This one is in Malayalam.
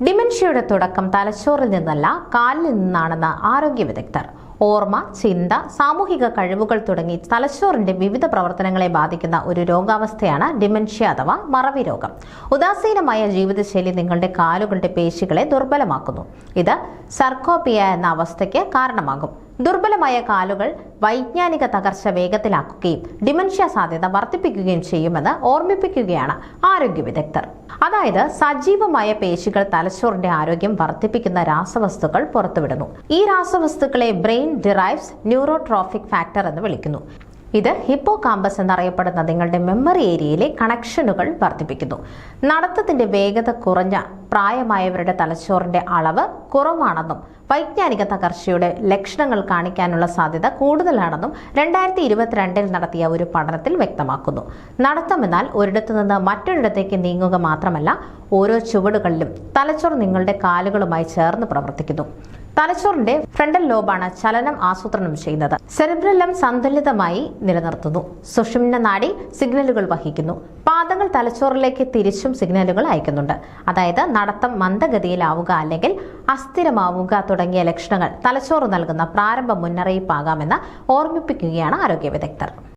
ഡിമെൻഷ്യയുടെ തുടക്കം തലച്ചോറിൽ നിന്നല്ല, കാലിൽ നിന്നാണെന്ന് ആരോഗ്യ വിദഗ്ധർ. ഓർമ്മ, ചിന്ത, സാമൂഹിക കഴിവുകൾ തുടങ്ങി തലച്ചോറിന്റെ വിവിധ പ്രവർത്തനങ്ങളെ ബാധിക്കുന്ന ഒരു രോഗാവസ്ഥയാണ് ഡിമെൻഷ്യ അഥവാ മറവി രോഗം. ഉദാസീനമായ ജീവിതശൈലി നിങ്ങളുടെ കാലുകളുടെ പേശികളെ ദുർബലമാക്കുന്നു. ഇത് സർക്കോപ്പിയ എന്ന അവസ്ഥയ്ക്ക് കാരണമാകും. ദുർബലമായ കാലുകൾ വൈജ്ഞാനിക തകർച്ച വേഗത്തിലാക്കുകയും ഡിമെൻഷ്യ സാധ്യത വർദ്ധിപ്പിക്കുകയും ചെയ്യുമെന്ന് ഓർമ്മിപ്പിക്കുകയാണ് ആരോഗ്യ വിദഗ്ധർ. അതായത് സജീവമായ പേശികൾ തലച്ചോറിന്റെ ആരോഗ്യം വർദ്ധിപ്പിക്കുന്ന രാസവസ്തുക്കൾ പുറത്തുവിടുന്നു. ഈ രാസവസ്തുക്കളെ ബ്രെയിൻ ഡിറൈവ്സ് ന്യൂറോട്രോഫിക് ഫാക്ടർ എന്ന് വിളിക്കുന്നു. ഇത് ഹിപ്പോകാമ്പസ് എന്നറിയപ്പെടുന്ന നിങ്ങളുടെ മെമ്മറി ഏരിയയിലെ കണക്ഷനുകൾ വർദ്ധിപ്പിക്കുന്നു. നടത്തത്തിന്റെ വേഗത കുറഞ്ഞ പ്രായമായവരുടെ തലച്ചോറിന്റെ അളവ് കുറവാണെന്നും വൈജ്ഞാനിക തകർച്ചയുടെ ലക്ഷണങ്ങൾ കാണിക്കാനുള്ള സാധ്യത കൂടുതലാണെന്നും 2022 നടത്തിയ ഒരു പഠനത്തിൽ വ്യക്തമാക്കുന്നു. നടത്തമെന്നാൽ ഒരിടത്തു നിന്ന് മറ്റൊരിടത്തേക്ക് നീങ്ങുക മാത്രമല്ല, ഓരോ ചുവടുകളിലും തലച്ചോർ നിങ്ങളുടെ കാലുകളുമായി ചേർന്ന് പ്രവർത്തിക്കുന്നു. തലച്ചോറിന്റെ ഫ്രണ്ടൽ ലോബാണ് ചലനം ആസൂത്രണം ചെയ്യുന്നത്. സെറിബ്രല്ലം സന്തുലിതമായി നിലനിർത്തുന്നു. സുഷുമ്ന നാഡി സിഗ്നലുകൾ വഹിക്കുന്നു. പാദങ്ങൾ തലച്ചോറിലേക്ക് തിരിച്ചും സിഗ്നലുകൾ അയക്കുന്നുണ്ട്. അതായത് നടത്തം മന്ദഗതിയിലാവുക അല്ലെങ്കിൽ അസ്ഥിരമാവുക തുടങ്ങിയ ലക്ഷണങ്ങൾ തലച്ചോറ് നൽകുന്ന പ്രാരംഭ മുന്നറിയിപ്പാകാമെന്ന് ഓർമ്മിപ്പിക്കുകയാണ് ആരോഗ്യ വിദഗ്ധർ.